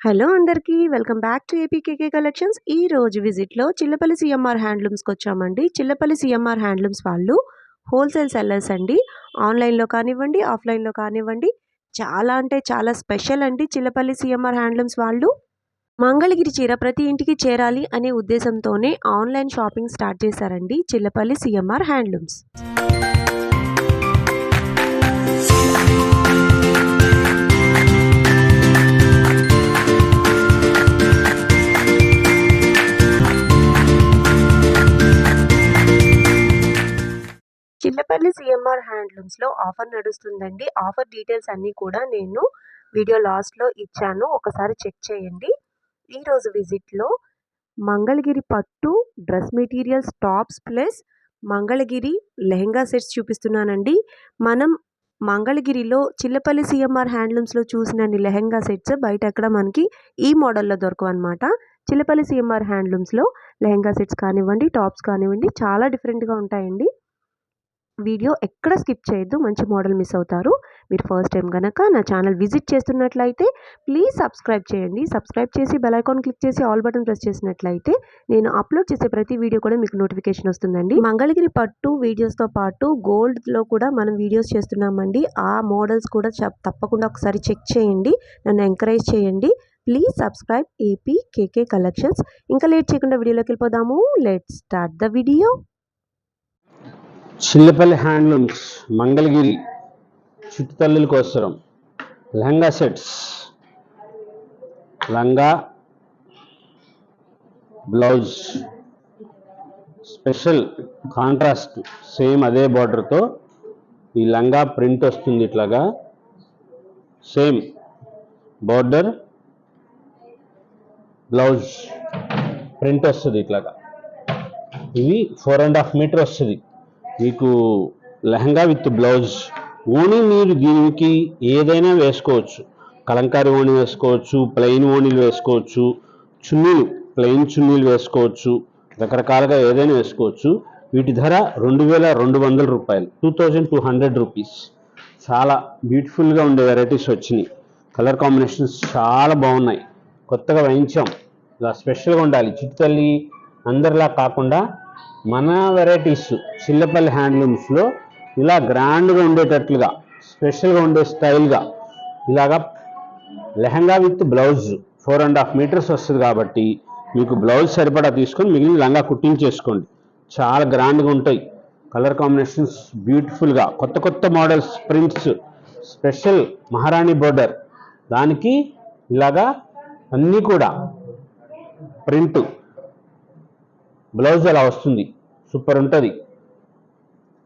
Hello అందరికీ welcome back to APKK collections. ఈ రోజు విజిట్లో చిల్లపల్లి సిఎంఆర్ హ్యాండ్లూమ్స్కి వచ్చామండి. చిల్లపల్లి సిఎంఆర్ హ్యాండ్లూమ్స్ వాళ్ళు హోల్సేల్ సెల్లర్స్ అండి. ఆన్లైన్లో కానివ్వండి, ఆఫ్లైన్లో కానివ్వండి, చాలా అంటే చాలా స్పెషల్ అండి. చిల్లపల్లి సిఎంఆర్ హ్యాండ్లూమ్స్ వాళ్ళు మంగళగిరి చీర ప్రతి ఇంటికి చేరాలి అనే ఉద్దేశంతోనే ఆన్లైన్ షాపింగ్ స్టార్ట్ చేశారండి Chillapalli CMR handlooms. Chillapalli CMR హ్యాండ్లూమ్స్లో ఆఫర్ నడుస్తుందండి. ఆఫర్ డీటెయిల్స్ అన్నీ కూడా నేను వీడియో లాస్ట్లో ఇచ్చాను, ఒకసారి చెక్ చేయండి. ఈరోజు విజిట్లో మంగళగిరి పట్టు dress materials tops plus Mangalagiri lehenga sets చూపిస్తున్నానండి. మనం మంగళగిరిలో చిల్లపల్లి సిఎంఆర్ హ్యాండ్లూమ్స్లో చూసినన్ని లెహెంగా సెట్స్ బయట ఎక్కడ మనకి ఈ మోడల్లో దొరకవు అనమాట. చిల్లపల్లి సిఎంఆర్ హ్యాండ్లూమ్స్లో లెహెంగా సెట్స్ కానివ్వండి, టాప్స్ కానివ్వండి, చాలా డిఫరెంట్గా ఉంటాయండి. వీడియో ఎక్కడ స్కిప్ చేయొద్దు, మంచి మోడల్ మిస్ అవుతారు. మీరు ఫస్ట్ టైం కనుక నా ఛానల్ విజిట్ చేస్తున్నట్లయితే ప్లీజ్ సబ్స్క్రైబ్ చేయండి. సబ్స్క్రైబ్ చేసి బెల్ ఐకాన్ క్లిక్ చేసి ఆల్ బటన్ ప్రెస్ చేసినట్లయితే నేను అప్లోడ్ చేసే ప్రతి వీడియో కూడా మీకు నోటిఫికేషన్ వస్తుందండి. మంగళగిరి పట్టు వీడియోస్తో పాటు గోల్డ్లో కూడా మనం వీడియోస్ చేస్తున్నామండి. ఆ మోడల్స్ కూడా తప్పకుండా ఒకసారి చెక్ చేయండి, నన్ను ఎంకరేజ్ చేయండి. Please subscribe APKK collections. ఇంకా లేట్ చేయకుండా వీడియోలోకి వెళ్ళిపోదాము. Let's start the video. Chillapalli handlooms Mangalagiri చుట్టుతల్లుల కోసం లెహంగా సెట్స్, లంగా బ్లౌజ్ స్పెషల్ కాంట్రాస్ట్ సేమ్ అదే బార్డర్తో ఈ లంగా ప్రింట్ వస్తుంది. ఇట్లాగా సేమ్ బార్డర్ బ్లౌజ్ ప్రింట్ వస్తుంది. ఇట్లాగా ఇవి 4.5 మీటర్ వస్తుంది మీకు లెహంగా విత్ బ్లౌజ్. ఓణీ మీరు దీనికి ఏదైనా వేసుకోవచ్చు, కలంకారీ ఓణి వేసుకోవచ్చు, ప్లెయిన్ ఓణీలు వేసుకోవచ్చు, చున్నీలు ప్లెయిన్ చున్నీలు వేసుకోవచ్చు, రకరకాలుగా ఏదైనా వేసుకోవచ్చు. వీటి ధర 2200 రూపాయలు, 2200 రూపీస్. చాలా బ్యూటిఫుల్గా ఉండే వెరైటీస్ వచ్చినాయి. కలర్ కాంబినేషన్స్ చాలా బాగున్నాయి, కొత్తగా వేయించాం. ఇలా స్పెషల్గా ఉండాలి, చిట్టుతల్లి అందరిలా కాకుండా మన వెరైటీస్ చిల్లపల్లి హ్యాండ్లూమ్స్లో ఇలా గ్రాండ్గా ఉండేటట్లుగా స్పెషల్గా ఉండే స్టైల్గా ఇలాగా లెహంగా విత్ బ్లౌజ్ 4.5 మీటర్స్ వస్తుంది కాబట్టి మీకు బ్లౌజ్ సరిపడా తీసుకొని మిగిలిన లంగా కుట్టించేసుకోండి. చాలా గ్రాండ్గా ఉంటాయి. కలర్ కాంబినేషన్స్ బ్యూటిఫుల్గా, కొత్త కొత్త మోడల్స్, ప్రింట్స్, స్పెషల్ మహారాణి బోర్డర్, దానికి ఇలాగా అన్నీ కూడా ప్రింట్ బ్లౌజ్ అలా వస్తుంది. సూపర్ ఉంటుంది.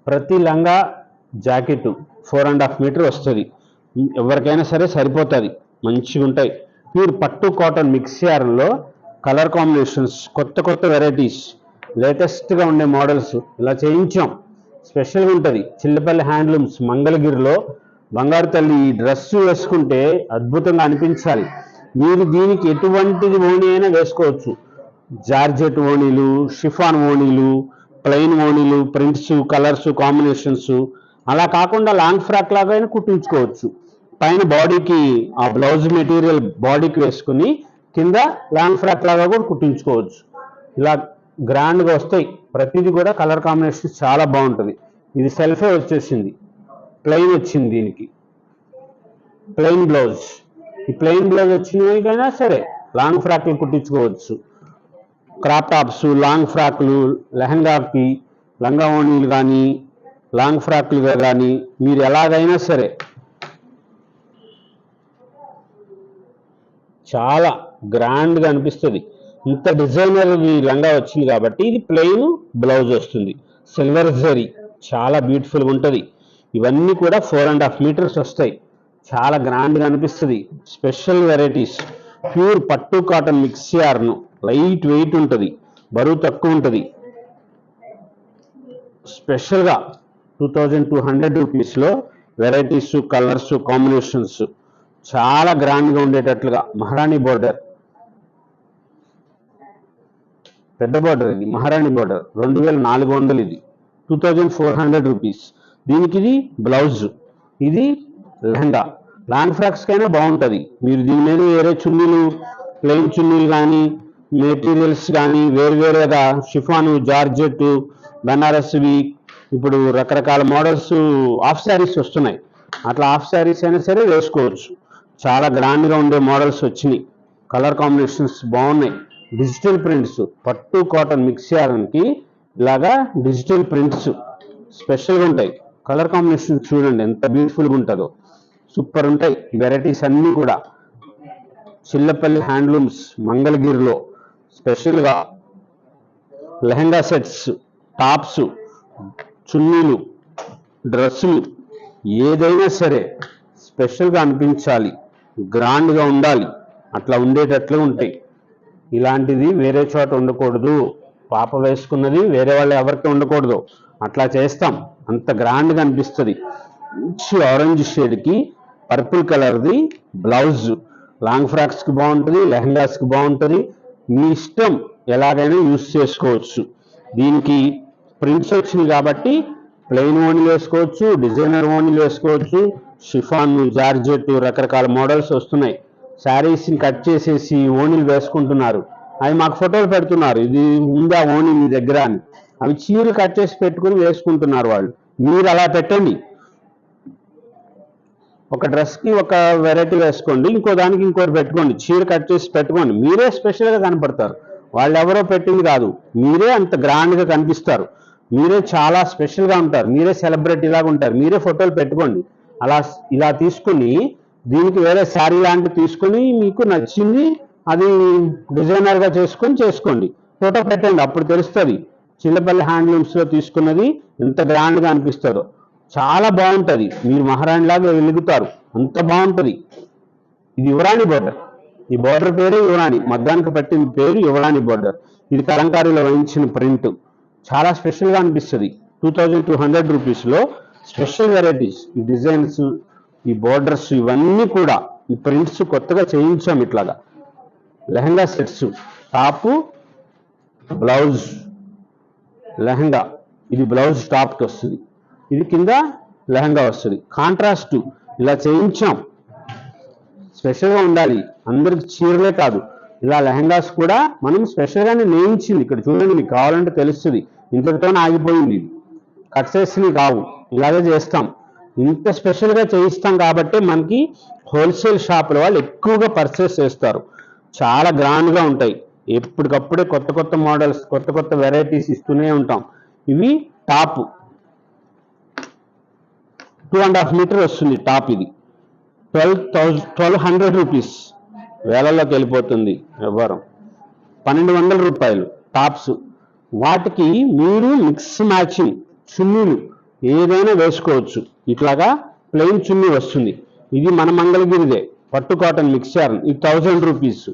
ప్రతి లంగా జాకెట్ 4.5 మీటర్ వస్తుంది. ఎవరికైనా సరే సరిపోతుంది, మంచిగా ఉంటాయి. ప్యూర్ పట్టు కాటన్ మిక్స్ యార్న్లో కలర్ కాంబినేషన్స్, కొత్త కొత్త వెరైటీస్, లేటెస్ట్గా ఉండే మోడల్స్ ఇలా చేయించాం. స్పెషల్గా ఉంటుంది. చిల్లపల్లి హ్యాండ్లూమ్స్ మంగళగిరిలో బంగారు తల్లి ఈ డ్రెస్ వేసుకుంటే అద్భుతంగా అనిపించాలి. మీరు దీనికి ఎటువంటిది ఓణి అయినా వేసుకోవచ్చు. జార్జెట్ ఓణీలు, షిఫాన్ ఓణీలు, ప్లెయిన్ ఓణీలు, ప్రింట్స్, కలర్స్, కాంబినేషన్స్, అలా కాకుండా లాంగ్ ఫ్రాక్ లాగా అయినా కుట్టించుకోవచ్చు. పైన బాడీకి ఆ బ్లౌజ్ మెటీరియల్ బాడీకి వేసుకుని కింద లాంగ్ ఫ్రాక్ లాగా కూడా కుట్టించుకోవచ్చు. ఇలా గ్రాండ్గా వస్తాయి. ప్రతిదీ కూడా కలర్ కాంబినేషన్ చాలా బాగుంటుంది. ఇది సెల్ఫే వచ్చేసింది, ప్లెయిన్ వచ్చింది, దీనికి ప్లెయిన్ బ్లౌజ్. ఈ ప్లెయిన్ బ్లౌజ్ వచ్చినకైనా సరే లాంగ్ ఫ్రాక్లు కుట్టించుకోవచ్చు. క్రాప్ టాప్స్, లాంగ్ ఫ్రాక్లు, లెహంగాకి లంగా ఓణీలు కానీ లాంగ్ ఫ్రాక్లుగా కానీ మీరు ఎలాగైనా సరే చాలా గ్రాండ్గా అనిపిస్తుంది. ఇంత డిజైనర్ ఈ లంగా వచ్చింది కాబట్టి ఇది ప్లెయిన్ బ్లౌజ్ వస్తుంది, సిల్వర్ జరీ, చాలా బ్యూటిఫుల్గా ఉంటుంది. ఇవన్నీ కూడా 4.5 మీటర్స్ వస్తాయి. చాలా గ్రాండ్గా అనిపిస్తుంది. స్పెషల్ వెరైటీస్, ప్యూర్ పట్టు cotton mix yarn, light weight ఉంటుంది, బరువు తక్కువ ఉంటుంది. స్పెషల్గా 2200 రూపీస్లో వెరైటీస్, కలర్స్, కాంబినేషన్స్ చాలా గ్రాండ్గా ఉండేటట్లుగా. మహారాణి బోర్డర్, పెద్ద బోర్డర్, ఇది మహారాణి బోర్డర్ 2400, ఇది 2400 రూపీస్. దీనికి ఇది బ్లౌజ్, ఇది లెహంగా లాంగ్ ఫ్రాక్స్కైనా బాగుంటుంది. మీరు దీని మీద వేరే చున్నీలు, ప్లెయిన్ చున్నీలు కానీ, మెటీరియల్స్ కానీ వేరువేరుగా షిఫాను, జార్జెట్, బనారస్వి, ఇప్పుడు రకరకాల మోడల్స్ హాఫ్ శారీస్ వస్తున్నాయి. అట్లా హాఫ్ శారీస్ అయినా సరే వేసుకోవచ్చు. చాలా గ్రాండ్గా ఉండే మోడల్స్ వచ్చినాయి. కలర్ కాంబినేషన్స్ బాగున్నాయి. డిజిటల్ ప్రింట్స్, పట్టు కాటన్ మిక్స్ చేయడానికి ఇలాగా డిజిటల్ ప్రింట్స్ స్పెషల్గా ఉంటాయి. కలర్ కాంబినేషన్ చూడండి ఎంత బ్యూటిఫుల్గా ఉంటుందో. సూపర్ ఉంటాయి వెరైటీస్ అన్నీ కూడా. చిల్లపల్లి హ్యాండ్లూమ్స్ మంగళగిరిలో స్పెషల్గా లెహంగా సెట్స్, టాప్స్, చున్నీలు, డ్రెస్సులు ఏదైనా సరే స్పెషల్గా అనిపించాలి, గ్రాండ్గా ఉండాలి, అట్లా ఉండేటట్లు ఉంటాయి. ఇలాంటిది వేరే చోట ఉండకూడదు. పాప వేసుకున్నది వేరే వాళ్ళు ఎవరికి ఉండకూడదు. అట్లా చేస్తాం, అంత గ్రాండ్గా అనిపిస్తుంది. మంచి ఆరెంజ్ షేడ్కి పర్పుల్ కలర్ది బ్లౌజ్. లాంగ్ ఫ్రాక్స్కి బాగుంటుంది, లెహంగాస్కి బాగుంటుంది. మీ ఇష్టం, ఎలాగైనా యూస్ చేసుకోవచ్చు. దీనికి ప్రింట్స్ వచ్చినాయి కాబట్టి ప్లెయిన్ ఓనీలు వేసుకోవచ్చు, డిజైనర్ ఓనీలు వేసుకోవచ్చు, షిఫాన్, జార్జెట్ రకరకాల మోడల్స్ వస్తున్నాయి. శారీస్ని కట్ చేసేసి ఓనీలు వేసుకుంటున్నారు. అవి మాకు ఫోటోలు పెడుతున్నారు, ఇది ఉందా ఓనీ మీ దగ్గర అని. అవి చీరలు కట్ చేసి పెట్టుకుని వేసుకుంటున్నారు వాళ్ళు. మీరు అలా పెట్టండి. ఒక డ్రెస్కి ఒక వెరైటీ వేసుకోండి, ఇంకో దానికి ఇంకోటి పెట్టుకోండి, చీర కట్ చేసి పెట్టుకోండి. మీరే స్పెషల్గా కనపడతారు, వాళ్ళు ఎవరో పెట్టింది కాదు. మీరే అంత గ్రాండ్గా కనిపిస్తారు, మీరే చాలా స్పెషల్గా ఉంటారు, మీరే సెలబ్రిటీ లాగా ఉంటారు. మీరే ఫోటోలు పెట్టుకోండి. అలా ఇలా తీసుకుని దీనికి వేరే శారీ లాంటివి తీసుకుని మీకు నచ్చింది అది డిజైనర్గా చేసుకోండి, ఫోటో పెట్టండి. అప్పుడు తెలుస్తుంది చిల్లపల్లి హ్యాండ్లూమ్స్లో తీసుకున్నది ఎంత గ్రాండ్గా అనిపిస్తుందో. చాలా బాగుంటుంది, మీరు మహారాణిలాగా వెలుగుతారు, అంత బాగుంటుంది. ఇది యువరాణి బోర్డర్. ఈ బోర్డర్ పేరే యువరాణి, మగ్గానికి పట్టిన పేరు యువరాణి బోర్డర్. ఇది కలంకారీలో వేయించిన ప్రింట్, చాలా స్పెషల్గా అనిపిస్తుంది. 2200 రూపీస్లో స్పెషల్ వెరైటీస్, ఈ డిజైన్స్, ఈ బోర్డర్స్ ఇవన్నీ కూడా ఈ ప్రింట్స్ కొత్తగా చేయించాం. ఇట్లాగా lehenga sets, top, blouse, lehenga, ఇది బ్లౌజ్ టాప్కి వస్తుంది, ఇది కింద లెహంగా వస్తుంది. కాంట్రాస్ట్ ఇలా చేయించాం, స్పెషల్గా ఉండాలి. అందరికి చీరలే కాదు, ఇలా లెహంగాస్ కూడా మనం స్పెషల్గానే నేయించింది. ఇక్కడ చూడండి, మీకు కావాలంటే తెలుస్తుంది. ఇంతటితోనే ఆగిపోయింది, కట్ చేసి కావు, ఇలాగే చేస్తాం. ఇంత స్పెషల్గా చేయిస్తాం కాబట్టి మనకి హోల్సేల్ షాపుల వాళ్ళు ఎక్కువగా పర్చేస్ చేస్తారు. చాలా గ్రాండ్గా ఉంటాయి. ఎప్పటికప్పుడే కొత్త కొత్త మోడల్స్, కొత్త కొత్త వెరైటీస్ ఇస్తూనే ఉంటాం. ఇవి టాప్ 2.5 మీటర్ వస్తుంది టాప్. ఇది 1200 రూపీస్, వేలల్లోకి వెళ్ళిపోతుంది వ్యవహారం. 1200 రూపాయలు టాప్స్. వాటికి మీరు మిక్స్ మ్యాచింగ్ చున్నీలు ఏదైనా వేసుకోవచ్చు. ఇట్లాగా ప్లెయిన్ చున్నీ వస్తుంది. ఇది మన మంగళగిరిదే, పట్టు కాటన్ మిక్సర్. ఇది 1000 రూపీస్.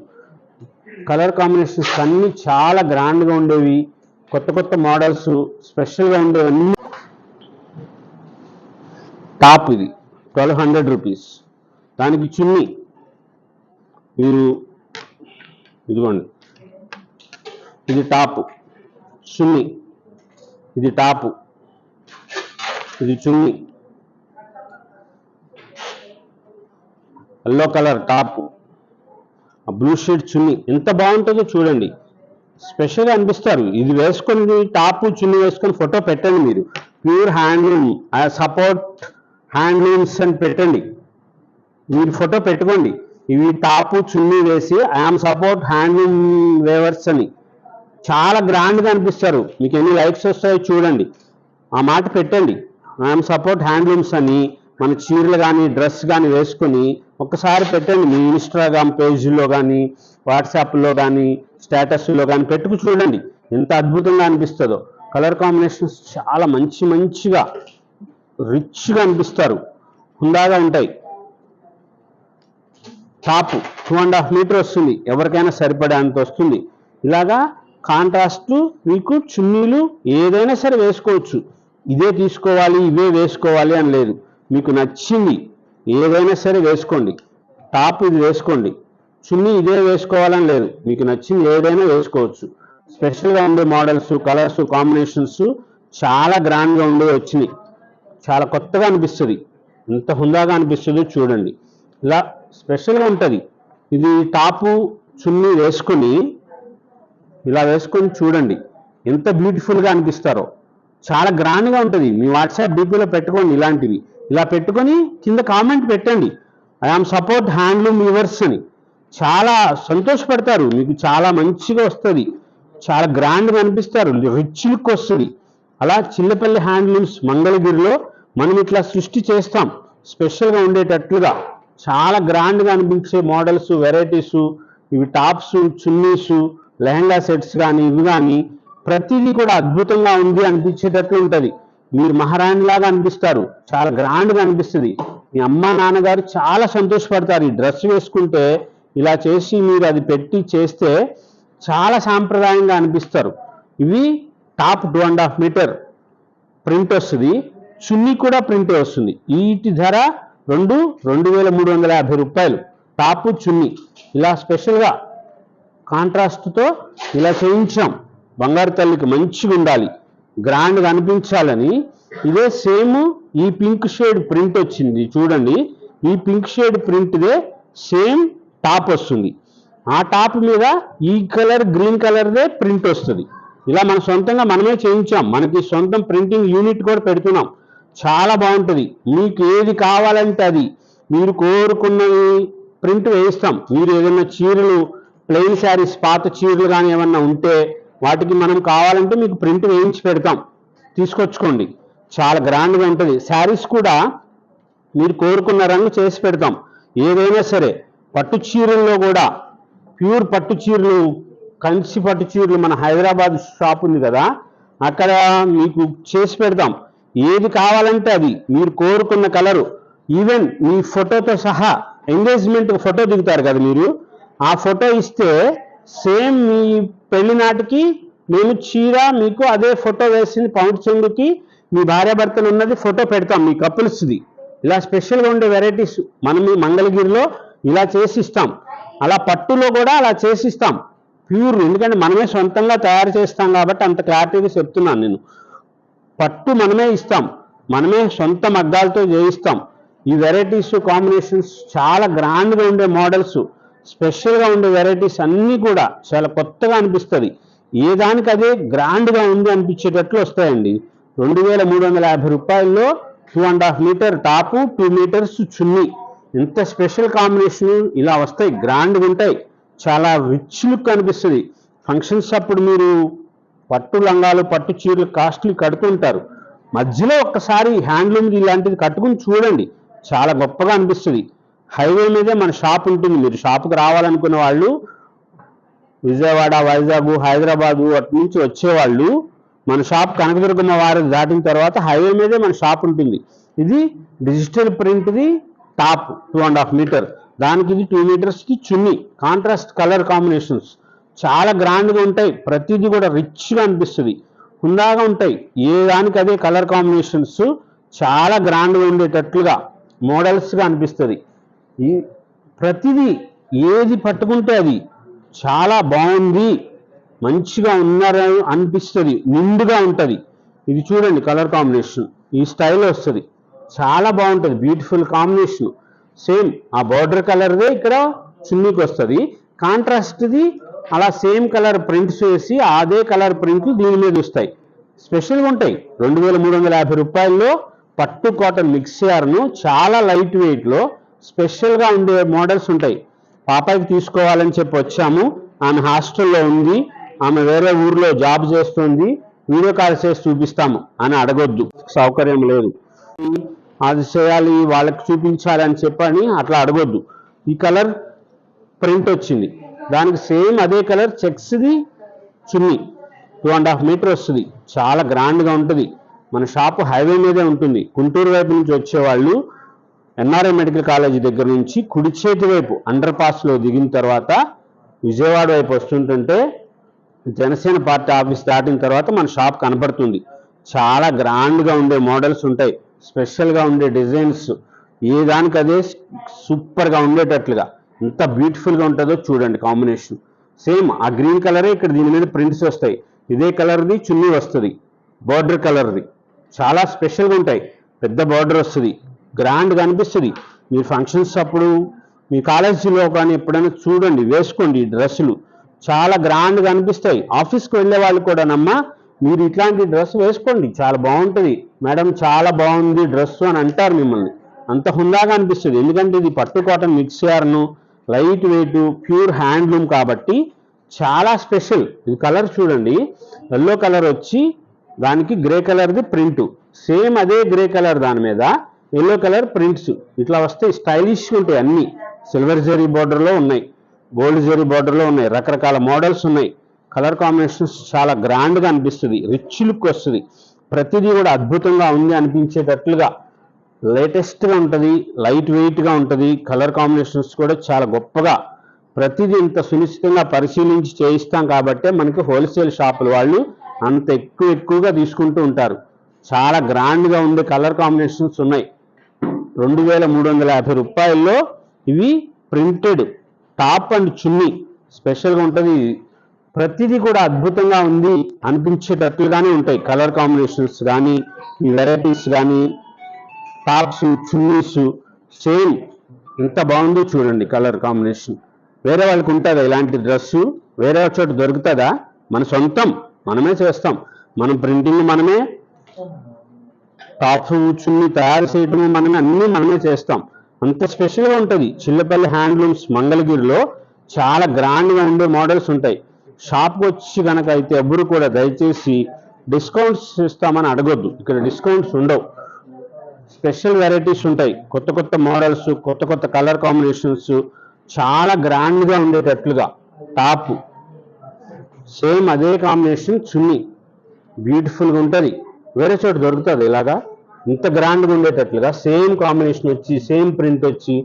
కలర్ కాంబినేషన్స్ అన్నీ చాలా గ్రాండ్గా ఉండేవి, కొత్త కొత్త మోడల్స్ స్పెషల్గా ఉండేవన్నీ. టాప్ ఇది 1200 రూపీస్. దానికి చున్నీ మీరు ఇదిగోండి, ఇది టాప్, చున్నీ, ఇది టాపు, ఇది చున్నీ, yellow colour top, blue shade చున్నీ. ఎంత బాగుంటుందో చూడండి, స్పెషల్గా అనిపిస్తారు. ఇది వేసుకొని టాపు చున్నీ వేసుకొని ఫోటో పెట్టండి. మీరు pure handloom, I support handlooms అని పెట్టండి, మీరు ఫోటో పెట్టుకోండి. ఇవి టాపు చున్నీ వేసి ఐఎమ్ సపోర్ట్ హ్యాండ్లూమ్ వేవర్స్ అని చాలా గ్రాండ్గా అనిపిస్తారు. మీకు ఎన్ని లైక్స్ వస్తాయో చూడండి, ఆ మాట పెట్టండి. ఐఎమ్ సపోర్ట్ హ్యాండ్లూమ్స్ అని మన చీరలు కానీ డ్రెస్ కానీ వేసుకొని ఒక్కసారి పెట్టండి. మీ ఇన్స్టాగ్రామ్ పేజీలో కానీ, వాట్సాప్లో కానీ, స్టేటస్లో కానీ పెట్టుకు చూడండి, ఎంత అద్భుతంగా అనిపిస్తుందో. కలర్ కాంబినేషన్స్ చాలా మంచిగా రిచ్గా అనిపిస్తారు, హుందాగా ఉంటాయి. టాప్ 2.5 మీటర్ వస్తుంది, ఎవరికైనా సరిపడే అంత వస్తుంది. ఇలాగా కాంట్రాస్ట్ మీకు చున్నీలు ఏదైనా సరే వేసుకోవచ్చు. ఇదే తీసుకోవాలి, ఇవే వేసుకోవాలి అని లేదు, మీకు నచ్చింది ఏదైనా సరే వేసుకోండి. టాప్ ఇది వేసుకోండి, చున్నీ ఇదే వేసుకోవాలని లేదు, మీకు నచ్చింది ఏదైనా వేసుకోవచ్చు. స్పెషల్గా ఉండే మోడల్స్, కలర్స్, కాంబినేషన్స్ చాలా గ్రాండ్గా ఉండే వచ్చినాయి. చాలా కొత్తగా అనిపిస్తుంది, ఎంత హుందాగా అనిపిస్తుందో చూడండి. ఇలా స్పెషల్గా ఉంటుంది. ఇది టాపు చున్నీ వేసుకొని ఇలా వేసుకొని చూడండి ఎంత బ్యూటిఫుల్గా అనిపిస్తారో. చాలా గ్రాండ్గా ఉంటుంది. మీ వాట్సాప్ డీపీలో పెట్టుకోండి ఇలాంటివి. ఇలా పెట్టుకొని కింద కామెంట్ పెట్టండి, ఐఆమ్ సపోర్ట్ హ్యాండ్లూమ్ వ్యూవర్స్ అని. చాలా సంతోషపడతారు. మీకు చాలా మంచిగా వస్తుంది, చాలా గ్రాండ్గా అనిపిస్తారు, రిచ్ లుక్ వస్తుంది. అలా చిల్లపల్లి హ్యాండ్లూమ్స్ మంగళగిరిలో మనం ఇట్లా సృష్టి చేస్తాం స్పెషల్గా ఉండేటట్లుగా. చాలా గ్రాండ్గా అనిపించే మోడల్స్, వెరైటీస్, ఇవి టాప్స్, చున్నీస్, లెహంగా సెట్స్ కానీ ఇవి కానీ ప్రతిదీ కూడా అద్భుతంగా ఉంది అనిపించేటట్లు ఉంటుంది. మీరు మహారాణిలాగా అనిపిస్తారు, చాలా గ్రాండ్గా అనిపిస్తుంది. మీ అమ్మ నాన్నగారు చాలా సంతోషపడతారు. ఈ డ్రెస్ వేసుకుంటే ఇలా చేసి మీరు అది పెట్టి చేస్తే చాలా సాంప్రదాయంగా అనిపిస్తారు. ఇవి టాప్ 2.5 మీటర్ ప్రింట్ వస్తుంది, చున్నీ కూడా ప్రింటే వస్తుంది. వీటి ధర 2,350 రూపాయలు. టాపు చున్నీ ఇలా స్పెషల్గా కాంట్రాస్ట్తో ఇలా చేయించాం. బంగారు తల్లికి మంచిగా ఉండాలి, గ్రాండ్గా అనిపించాలని. ఇదే సేమ్ ఈ పింక్ షేడ్ ప్రింట్ వచ్చింది చూడండి. ఈ పింక్ షేడ్ ప్రింట్దే సేమ్ టాప్ వస్తుంది. ఆ టాప్ మీద ఈ కలర్ గ్రీన్ కలర్దే ప్రింట్ వస్తుంది. ఇలా మన సొంతంగా మనమే చేయించాం. మనకి సొంతం ప్రింటింగ్ యూనిట్ కూడా పెడుతున్నాం. చాలా బాగుంటుంది. మీకు ఏది కావాలంటే అది మీరు కోరుకున్నది ప్రింట్ వేయిస్తాం. మీరు ఏదైనా చీరలు, ప్లెయిన్ శారీస్, పాత చీరలు కానీ ఏమన్నా ఉంటే వాటికి మనం కావాలంటే మీకు ప్రింట్ వేయించి పెడతాం, తీసుకొచ్చుకోండి. చాలా గ్రాండ్గా ఉంటుంది. శారీస్ కూడా మీరు కోరుకున్న రంగు చేసి పెడతాం. ఏదైనా సరే పట్టు చీరల్లో కూడా ప్యూర్ పట్టు చీరలు, కంచి పట్టు చీరలు, మన హైదరాబాద్ షాప్ ఉంది కదా, అక్కడ మీకు చేసి పెడతాం. ఏది కావాలంటే అది మీరు కోరుకున్న కలరు, ఈవెన్ మీ ఫోటోతో సహా ఎంగేజ్మెంట్ ఫోటో దిగుతారు కదా మీరు, ఆ ఫోటో ఇస్తే సేమ్ మీ పెళ్లి నాటికి మేము చీర మీకు అదే ఫోటో వేసింది పౌండ్ చెంగుకి మీ భార్యాభర్తలు ఉన్నది ఫోటో పెడతాం మీ కపుల్స్ది. ఇలా స్పెషల్గా ఉండే వెరైటీస్ మనం ఈ మంగళగిరిలో ఇలా చేసి ఇస్తాం. అలా పట్టులో కూడా అలా చేసి ఇస్తాం ప్యూర్. ఎందుకంటే మనమే సొంతంగా తయారు చేస్తాం కాబట్టి అంత క్లారిటీగా చెప్తున్నాను నేను. పట్టు మనమే ఇస్తాం, మనమే సొంత మగ్గాలతో చేయిస్తాం. ఈ వెరైటీస్ కాంబినేషన్స్ చాలా గ్రాండ్గా ఉండే మోడల్స్, స్పెషల్గా ఉండే వెరైటీస్ అన్నీ కూడా చాలా కొత్తగా అనిపిస్తుంది. ఏ దానికి అదే గ్రాండ్గా ఉంది అనిపించేటట్లు వస్తాయండి. 2,350 రూపాయల్లో 2.5 మీటర్ టాపు, 2 మీటర్స్ చున్నీ. ఎంత స్పెషల్ కాంబినేషన్ ఇలా వస్తాయి, గ్రాండ్గా ఉంటాయి, చాలా రిచ్ లుక్ అనిపిస్తుంది. ఫంక్షన్స్ అప్పుడు మీరు పట్టు లంగాలు, పట్టు చీరలు కాస్ట్లీ కడుతుంటారు. మధ్యలో ఒక్కసారి హ్యాండ్లూమ్ ఇలాంటిది కట్టుకుని చూడండి, చాలా గొప్పగా అనిపిస్తుంది. హైవే మీదే మన షాప్ ఉంటుంది. మీరు షాప్కి రావాలనుకున్న వాళ్ళు విజయవాడ, వైజాగ్, హైదరాబాదు అటు నుంచి వచ్చేవాళ్ళు మన షాప్ కనకదుర్గమ్మ వారి దాటిన తర్వాత హైవే మీదే మన షాప్ ఉంటుంది. ఇది డిజిటల్ ప్రింట్ది టాప్ 2.5 మీటర్, దానికి ఇది 2 మీటర్స్కి చున్నీ. కాంట్రాస్ట్ కలర్ కాంబినేషన్స్ చాలా గ్రాండ్గా ఉంటాయి. ప్రతిదీ కూడా రిచ్గా అనిపిస్తుంది, హుందాగా ఉంటాయి. ఏ దానికి అదే కలర్ కాంబినేషన్స్ చాలా గ్రాండ్గా ఉండేటట్లుగా మోడల్స్గా అనిపిస్తుంది. ఈ ప్రతిదీ ఏది పట్టుకుంటే అది చాలా బాగుంది, మంచిగా ఉన్నారని అనిపిస్తుంది, నిండుగా ఉంటుంది. ఇది చూడండి కలర్ కాంబినేషన్ ఈ స్టైల్ వస్తుంది, చాలా బాగుంటుంది, బ్యూటిఫుల్ కాంబినేషన్. సేమ్ ఆ బార్డర్ కలర్దే ఇక్కడ చున్నీకి వస్తుంది, కాంట్రాస్ట్ది అలా సేమ్ కలర్ ప్రింట్స్ వేసి అదే కలర్ ప్రింట్లు దీని మీద వస్తాయి. స్పెషల్గా ఉంటాయి. 2,350 రూపాయల్లో పట్టు కాటన్ మిక్స్ యార్ను చాలా లైట్ వెయిట్లో స్పెషల్గా ఉండే మోడల్స్ ఉంటాయి. పాపాయికి తీసుకోవాలని చెప్పి వచ్చాము. ఆమె హాస్టల్లో ఉంది, ఆమె వేరే ఊర్లో జాబ్ చేస్తుంది, వీడియో కాల్ చేసి చూపిస్తాము అని అడగొద్దు, సౌకర్యం లేదు. అది చేయాలి వాళ్ళకి చూపించాలి అని చెప్పని అట్లా అడగొద్దు. ఈ కలర్ ప్రింట్ వచ్చింది, దానికి సేమ్ అదే కలర్ చెక్స్ది చున్నీ 2.5 మీటర్ వస్తుంది, చాలా గ్రాండ్గా ఉంటుంది. మన షాపు హైవే మీదే ఉంటుంది. గుంటూరు వైపు నుంచి వచ్చేవాళ్ళు ఎన్ఆర్ఐ మెడికల్ కాలేజీ దగ్గర నుంచి కుడి చేతి వైపు అండర్ పాస్లో దిగిన తర్వాత విజయవాడ వైపు వస్తుంటుంటే జనసేన పార్టీ ఆఫీస్ దాటిన తర్వాత మన షాప్ కనబడుతుంది. చాలా గ్రాండ్గా ఉండే మోడల్స్ ఉంటాయి, స్పెషల్గా ఉండే డిజైన్స్, ఏ దానికి అదే సూపర్గా ఉండేటట్లుగా ఎంత బ్యూటిఫుల్గా ఉంటుందో చూడండి. కాంబినేషన్ సేమ్ ఆ గ్రీన్ కలరే ఇక్కడ దీని మీద ప్రింట్స్ వస్తాయి. ఇదే కలర్ది చున్నీ వస్తుంది, బార్డర్ కలర్ది. చాలా స్పెషల్గా ఉంటాయి, పెద్ద బార్డర్ వస్తుంది, గ్రాండ్గా అనిపిస్తుంది. మీరు ఫంక్షన్స్ అప్పుడు మీ కాలేజీలో కానీ ఎప్పుడైనా చూడండి, వేసుకోండి. ఈ డ్రెస్సులు చాలా గ్రాండ్గా అనిపిస్తాయి. ఆఫీస్కి వెళ్ళే వాళ్ళు కూడానమ్మా మీరు ఇట్లాంటి డ్రెస్ వేసుకోండి, చాలా బాగుంటుంది మేడం, చాలా బాగుంది డ్రెస్ అని అంటారు మిమ్మల్ని. అంత హుందాగా అనిపిస్తుంది. ఎందుకంటే ఇది పట్టు cotton mix యార్ను, light weight, pure handloom కాబట్టి చాలా స్పెషల్. ఇది కలర్ చూడండి, ఎల్లో కలర్ వచ్చి దానికి గ్రే కలర్ది ప్రింట్, సేమ్ అదే గ్రే కలర్ దాని మీద ఎల్లో కలర్ ప్రింట్స్ ఇట్లా వస్తాయి. స్టైలిష్గా ఉంటాయి. అన్ని సిల్వర్ జరీ బార్డర్లో ఉన్నాయి, గోల్డ్ జరీ బార్డర్లో ఉన్నాయి, రకరకాల మోడల్స్ ఉన్నాయి. కలర్ కాంబినేషన్స్ చాలా గ్రాండ్గా అనిపిస్తుంది, రిచ్ లుక్ వస్తుంది. ప్రతిదీ కూడా అద్భుతంగా ఉంది అనిపించేటట్లుగా లేటెస్ట్గా ఉంటుంది, లైట్ వెయిట్గా ఉంటుంది. కలర్ కాంబినేషన్స్ కూడా చాలా గొప్పగా, ప్రతిదీ ఇంత సునిశ్చితంగా పరిశీలించి చేయిస్తాం కాబట్టే మనకి హోల్సేల్ షాపుల వాళ్ళు అంత ఎక్కువగా తీసుకుంటూ ఉంటారు. చాలా గ్రాండ్గా ఉండే కలర్ కాంబినేషన్స్ ఉన్నాయి. 2350 రూపాయల్లో ఇవి ప్రింటెడ్ టాప్ అండ్ చున్నీ స్పెషల్గా ఉంటుంది. ప్రతిదీ కూడా అద్భుతంగా ఉంది అనిపించేటట్లుగానే ఉంటాయి. కలర్ కాంబినేషన్స్ కానీ, ఈ వెరైటీస్ కానీ, టాప్స్, చున్నీస్ సేమ్ ఎంత బాగుందో చూడండి. కలర్ కాంబినేషన్ వేరే వాళ్ళకి ఉంటుందా? ఇలాంటి డ్రెస్సు వేరే చోట దొరుకుతుందా? మన సొంతం, మనమే చేస్తాం. మనం ప్రింటింగ్ మనమే, టాప్స్ చున్నీ తయారు చేయటము మనమే, అన్నీ మనమే చేస్తాం. అంత స్పెషల్గా ఉంటుంది. చిల్లపల్లి హ్యాండ్లూమ్స్ మంగళగిరిలో చాలా గ్రాండ్గా ఉండే మోడల్స్ ఉంటాయి. షాప్కి వచ్చి కనుక అయితే ఎవ్వరు కూడా దయచేసి డిస్కౌంట్స్ ఇస్తామని అడగొద్దు. ఇక్కడ డిస్కౌంట్స్ ఉండవు. స్పెషల్ వెరైటీస్ ఉంటాయి, కొత్త కొత్త మోడల్స్, కొత్త కొత్త కలర్ కాంబినేషన్స్, చాలా గ్రాండ్గా ఉండేటట్లుగా. టాప్ సేమ్ అదే కాంబినేషన్, చున్నీ బ్యూటిఫుల్గా ఉంటుంది. వేరే చోట దొరుకుతుంది ఇలాగా ఇంత గ్రాండ్గా ఉండేటట్లుగా? సేమ్ కాంబినేషన్ వచ్చి, సేమ్ ప్రింట్ వచ్చి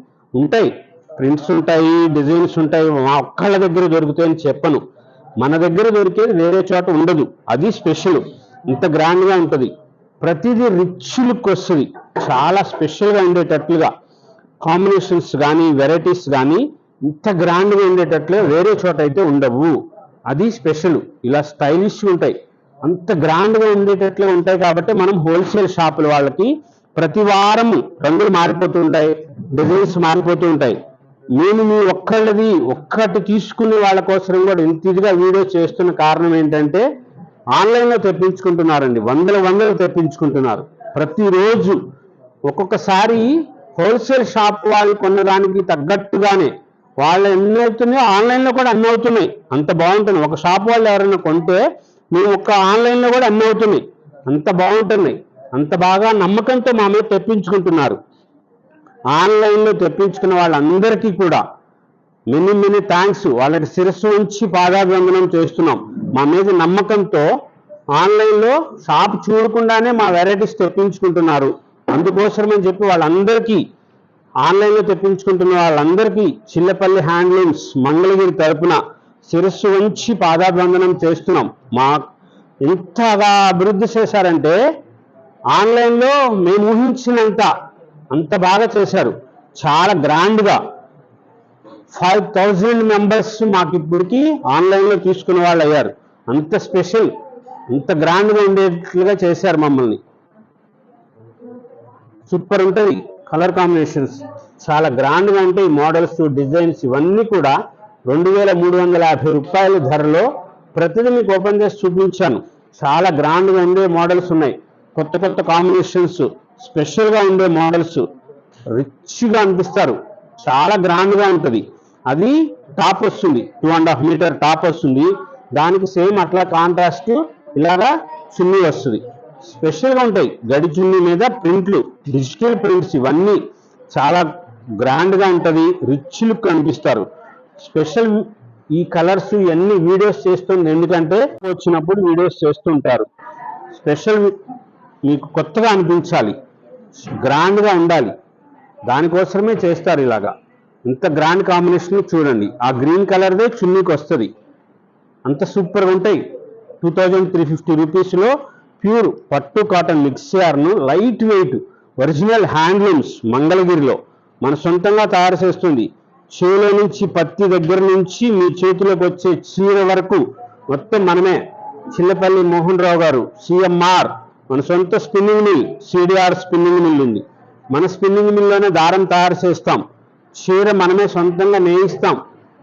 ఉంటాయి. ప్రింట్స్ ఉంటాయి, డిజైన్స్ ఉంటాయి. మా ఒక్కళ్ళ దగ్గర దొరుకుతాయని చెప్పను, మన దగ్గర దొరికేది వేరే చోట ఉండదు. అది స్పెషల్, ఇంత గ్రాండ్గా ఉంటుంది. ప్రతిదీ రిచ్ లుక్ వస్తుంది, చాలా స్పెషల్గా ఉండేటట్లుగా. కాంబినేషన్స్ కానీ, వెరైటీస్ కానీ ఇంత గ్రాండ్గా ఉండేటట్లుగా వేరే చోట అయితే ఉండవు. అది స్పెషల్. ఇలా స్టైలిష్గా ఉంటాయి, అంత గ్రాండ్గా ఉండేటట్లుగా ఉంటాయి. కాబట్టి మనం హోల్సేల్ షాపుల వాళ్ళకి ప్రతి వారం రంగులు మారిపోతూ ఉంటాయి, డిజైన్స్ మారిపోతూ ఉంటాయి. నేను మీ ఒక్కళ్ళది ఒక్కటి తీసుకునే వాళ్ళ కోసం కూడా ఇంత ఇదిగా వీడియో చేస్తున్న కారణం ఏంటంటే, ఆన్లైన్లో తెప్పించుకుంటున్నారండి, వందలు తెప్పించుకుంటున్నారు ప్రతిరోజు. ఒక్కొక్కసారి హోల్సేల్ షాప్ వాళ్ళు కొన్నదానికి తగ్గట్టుగానే వాళ్ళు ఎన్ని అవుతున్నాయో ఆన్లైన్లో కూడా అన్ని అవుతున్నాయి. అంత బాగుంటుంది. ఒక షాప్ వాళ్ళు ఎవరైనా కొంటే మేము ఒక్క ఆన్లైన్లో కూడా అన్ని అవుతున్నాయి. అంత బాగుంటున్నాయి, అంత బాగా నమ్మకంతో మా మీద తెప్పించుకుంటున్నారు. ఆన్లైన్లో తెప్పించుకున్న వాళ్ళందరికీ కూడా మెనీ థ్యాంక్స్. వాళ్ళకి శిరస్సు ఉంచి పాదాభివందనం చేస్తున్నాం. మా మీద నమ్మకంతో ఆన్లైన్లో షాప్ చూడకుండానే మా వెరైటీస్ తెప్పించుకుంటున్నారు. అందుకోసమని చెప్పి వాళ్ళందరికీ, ఆన్లైన్లో తెప్పించుకుంటున్న వాళ్ళందరికీ చిల్లపల్లి హ్యాండ్లూమ్స్ మంగళగిరి తరపున శిరస్సు ఉంచి పాదాభివందనం చేస్తున్నాం. మా ఎంతగా అభివృద్ధి చేశారంటే ఆన్లైన్లో మేము ఊహించినంత అంత బాగా చేశారు. చాలా గ్రాండ్గా 5000 మెంబర్స్ మాకు ఇప్పటికి ఆన్లైన్లో తీసుకునే వాళ్ళు అయ్యారు. అంత స్పెషల్, అంత గ్రాండ్గా ఉండేట్లుగా చేశారు మమ్మల్ని. సూపర్ ఉంటుంది. కలర్ కాంబినేషన్స్ చాలా గ్రాండ్గా ఉంటాయి. మోడల్స్, డిజైన్స్ ఇవన్నీ కూడా 2350 రూపాయల ధరలో ప్రతిదీ మీకు ఓపెన్ చేసి చూపించాను. చాలా గ్రాండ్గా ఉండే మోడల్స్ ఉన్నాయి, కొత్త కొత్త కాంబినేషన్స్, స్పెషల్గా ఉండే మోడల్స్, రిచ్గా అనిపిస్తారు. చాలా గ్రాండ్గా ఉంటుంది. అది టాప్ వస్తుంది, 2.5 మీటర్ టాప్ వస్తుంది. దానికి సేమ్ అట్లా కాంట్రాస్ట్ ఇలాగా చున్నీ వస్తుంది. స్పెషల్గా ఉంటాయి. గడి చున్నీ మీద ప్రింట్లు, డిజిటల్ ప్రింట్స్, ఇవన్నీ చాలా గ్రాండ్గా ఉంటుంది. రిచ్ లుక్ అనిపిస్తారు. స్పెషల్ ఈ కలర్స్ ఇవన్నీ వీడియోస్ చేస్తుంది ఎందుకంటే వచ్చినప్పుడు వీడియోస్ చేస్తుంటారు. స్పెషల్ మీకు కొత్తగా అనిపించాలి, గ్రాండ్గా ఉండాలి, దానికోసమే చేస్తారు ఇలాగా. ఇంత గ్రాండ్ కాంబినేషన్ చూడండి. ఆ గ్రీన్ కలర్దే చున్నీకి వస్తుంది. అంత సూపర్గా ఉంటాయి. 2350 రూపీస్లో ప్యూర్ పట్టు cotton mix యార్ను, light weight original handlooms మంగళగిరిలో మన సొంతంగా తయారు చేస్తుంది. చేలో నుంచి పత్తి దగ్గర నుంచి మీ చేతిలోకి వచ్చే చీర వరకు మొత్తం మనమే. చిల్లపల్లి మోహన్ రావు గారు, సిఎంఆర్, మన సొంత spinning mill, CDR spinning mill ఉంది. మన స్పిన్నింగ్ మిల్లోనే దారం తయారు చేస్తాం, చీర మనమే సొంతంగా నేయిస్తాం,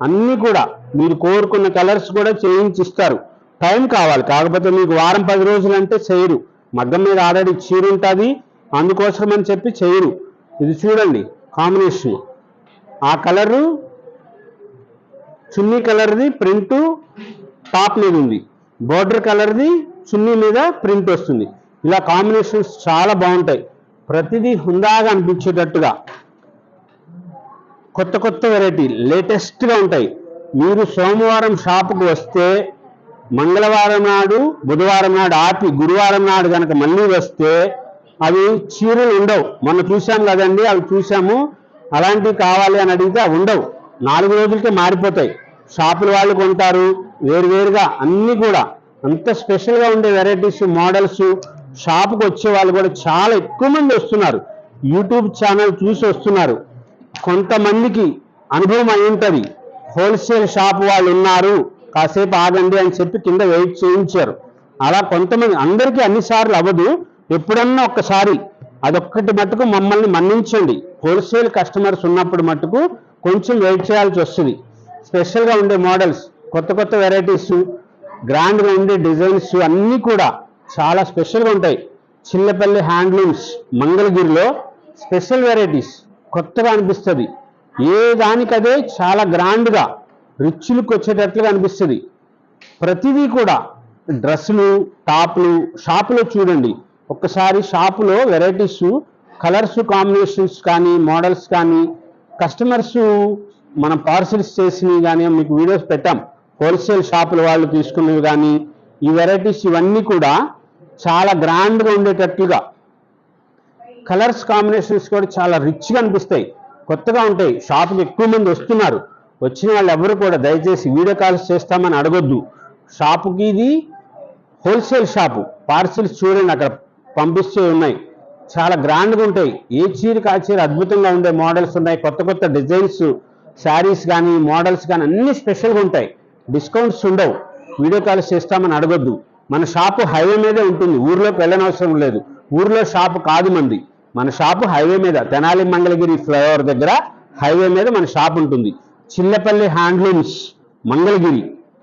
అన్నీ కూడా మీరు కోరుకున్న కలర్స్ కూడా చేయించిస్తారు. టైం కావాలి, కాకపోతే మీకు వారం 10 రోజులు అంటే చేయరు. మగ్గం మీద ఆల్రెడీ చీర ఉంటుంది, అందుకోసం అని చెప్పి చేయరు. ఇది చూడండి కాంబినేషన్, ఆ కలరు చున్నీ కలర్ది ప్రింట్ టాప్ మీద ఉంది, బోర్డర్ కలర్ది చున్నీ మీద ప్రింట్ వస్తుంది. ఇలా కాంబినేషన్స్ చాలా బాగుంటాయి, ప్రతిదీ హుందాగా అనిపించేటట్టుగా కొత్త కొత్త వెరైటీ లేటెస్ట్గా ఉంటాయి. మీరు సోమవారం షాపుకు వస్తే మంగళవారం నాడు బుధవారం నాడు ఆపి గురువారం నాడు కనుక మళ్ళీ వస్తే అవి చీరలు ఉండవు. మొన్న చూసాం కదండి, అవి చూసాము, అలాంటివి కావాలి అని అడిగితే అవి ఉండవు, 4 రోజులకే మారిపోతాయి. షాపుల వాళ్ళు కొంటారు వేరువేరుగా, అన్నీ కూడా అంత స్పెషల్గా ఉండే వెరైటీస్ మోడల్స్. షాపుకు వచ్చే వాళ్ళు కూడా చాలా ఎక్కువ మంది వస్తున్నారు, యూట్యూబ్ ఛానల్ చూసి వస్తున్నారు. కొంతమందికి అనుభవం అయి ఉంటుంది, హోల్సేల్ షాప్ వాళ్ళు ఉన్నారు కాసేపు ఆగండి అని చెప్పి కింద వెయిట్ చేయించారు. అలా కొంతమంది, అందరికీ అన్నిసార్లు అవ్వదు, ఎప్పుడన్నా ఒక్కసారి అదొక్కటి మట్టుకు మమ్మల్ని మన్నించండి. హోల్సేల్ కస్టమర్స్ ఉన్నప్పుడు మట్టుకు కొంచెం వెయిట్ చేయాల్సి వస్తుంది. స్పెషల్గా ఉండే మోడల్స్, కొత్త కొత్త వెరైటీస్, గ్రాండ్గా ఉండే డిజైన్స్ అన్నీ కూడా చాలా స్పెషల్గా ఉంటాయి. చిల్లపల్లి హ్యాండ్లూమ్స్ మంగళగిరిలో స్పెషల్ వెరైటీస్, కొత్తగా అనిపిస్తుంది. ఏ దానికదే చాలా గ్రాండ్గా రిచ్ లుక్ వచ్చేటట్లుగా అనిపిస్తుంది. ప్రతిదీ కూడా డ్రెస్సులు, టాప్లు షాపులో చూడండి ఒక్కసారి. షాపులో వెరైటీస్, కలర్స్ కాంబినేషన్స్ కానీ మోడల్స్ కానీ కస్టమర్స్ మనం పార్సిల్స్ చేసినవి కానీ మీకు వీడియోస్ పెట్టాం. హోల్సేల్ షాపుల వాళ్ళు తీసుకున్నవి కానీ ఈ వెరైటీస్ ఇవన్నీ కూడా చాలా గ్రాండ్గా ఉండేటట్లుగా, కలర్స్ కాంబినేషన్స్ కూడా చాలా రిచ్గా అనిపిస్తాయి, కొత్తగా ఉంటాయి. షాపుకి ఎక్కువ మంది వస్తున్నారు. వచ్చిన వాళ్ళు ఎవరు కూడా దయచేసి వీడియో కాల్స్ చేస్తామని అడగొద్దు. షాపుకి ఇది హోల్సేల్ షాపు, పార్సిల్స్ చూడండి అక్కడ పంపిస్తే ఉన్నాయి, చాలా గ్రాండ్గా ఉంటాయి. ఏ చీరకి ఆ చీర అద్భుతంగా ఉండే మోడల్స్ ఉన్నాయి, కొత్త కొత్త డిజైన్స్, శారీస్ కానీ మోడల్స్ కానీ అన్నీ స్పెషల్గా ఉంటాయి. డిస్కౌంట్స్ ఉండవు, వీడియో కాల్స్ చేస్తామని అడగొద్దు. మన షాపు హైవే మీదే ఉంటుంది, ఊర్లోకి వెళ్ళనవసరం లేదు. ఊర్లో షాపు కాదు మంది, మన షాపు హైవే మీద, తెనాలి మంగళగిరి ఫ్లైఓవర్ దగ్గర హైవే మీద మన షాప్ ఉంటుంది. Chillapalli handlooms Mangalagiri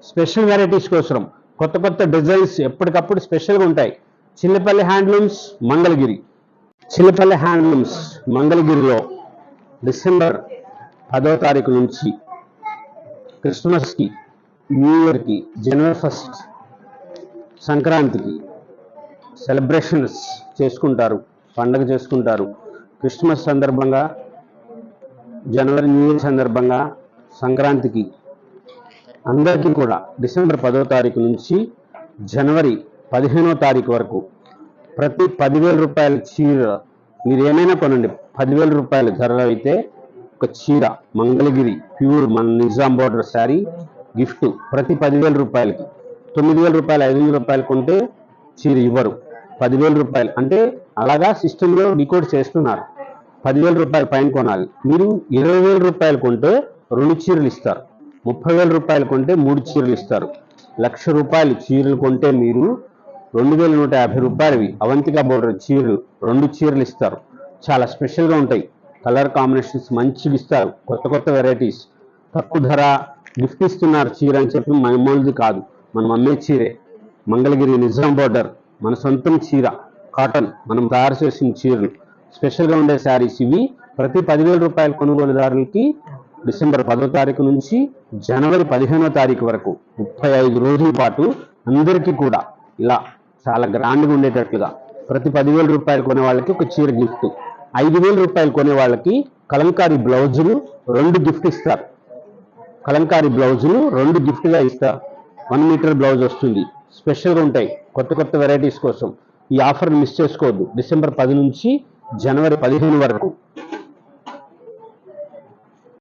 special varieties కోసం కొత్త కొత్త డిజైన్స్ ఎప్పటికప్పుడు స్పెషల్గా ఉంటాయి. చిల్లపల్లి హ్యాండ్లూమ్స్ మంగళగిరి. చిల్లపల్లి హ్యాండ్లూమ్స్ మంగళగిరిలో డిసెంబర్ 10వ తారీఖు నుంచి క్రిస్మస్కి, న్యూ ఇయర్కి, జనవరి 1 సంక్రాంతికి సెలబ్రేషన్స్ చేసుకుంటారు, పండగ చేసుకుంటారు. క్రిస్మస్ సందర్భంగా, జనవరి న్యూ ఇయర్ సందర్భంగా, సంక్రాంతికి అందరికీ కూడా డిసెంబర్ 10వ తారీఖు నుంచి జనవరి 15వ తారీఖు వరకు ప్రతి 10,000 రూపాయల చీర మీరు ఏమైనా కొనండి, 10,000 రూపాయల ధర అయితే ఒక చీర మంగళగిరి ప్యూర్ మన నిజాం బోర్డర్ శారీ గిఫ్ట్ ప్రతి 10,000 రూపాయలకి. 9,000 రూపాయలు 5,000 రూపాయలు కొంటే చీర ఇవ్వరు. 10,000 రూపాయలు అంటే అలాగా సిస్టంలో డికోడ్ చేస్తున్నారు. 10,000 రూపాయలు పైన కొనాలి. మీరు 20,000 రూపాయలు కొంటే 2 చీరలు ఇస్తారు, 30,000 రూపాయలు కొంటే 3 చీరలు ఇస్తారు. 1,00,000 రూపాయలు చీరలు కొంటే మీరు 2,150 రూపాయలవి అవంతిక బోర్డర్ చీరలు 2 చీరలు ఇస్తారు. చాలా స్పెషల్గా ఉంటాయి, కలర్ కాంబినేషన్స్ మంచిగా ఇస్తారు, కొత్త కొత్త వెరైటీస్, తక్కువ ధర గిఫ్ట్ ఇస్తున్నారు చీర అని చెప్పి మామూలుది కాదు, మనం అమ్మే చీరే. మంగళగిరి నిజాం బోర్డర్ మన సొంతం చీర, కాటన్ మనం తయారు చేసిన చీరలు, స్పెషల్గా ఉండే శారీస్ ఇవి. ప్రతి 10,000 రూపాయల కొనుగోలుదారులకి డిసెంబర్ 10వ తారీఖు నుంచి జనవరి 15వ తారీఖు వరకు 35 రోజుల పాటు అందరికీ కూడా ఇలా చాలా గ్రాండ్గా ఉండేటట్లుగా ప్రతి 10,000 రూపాయలు కొనే వాళ్ళకి ఒక చీర గిఫ్ట్, 5,000 రూపాయలు కొనే వాళ్ళకి కలంకారీ బ్లౌజులు 2 గిఫ్ట్ ఇస్తారు. కలంకారీ బ్లౌజులు 2 గిఫ్ట్గా ఇస్తారు. 1 మీటర్ బ్లౌజ్ వస్తుంది. స్పెషల్గా ఉంటాయి కొత్త కొత్త వెరైటీస్ కోసం. ఈ ఆఫర్ని మిస్ చేసుకోవద్దు. డిసెంబర్ 10 నుంచి జనవరి 15 వరకు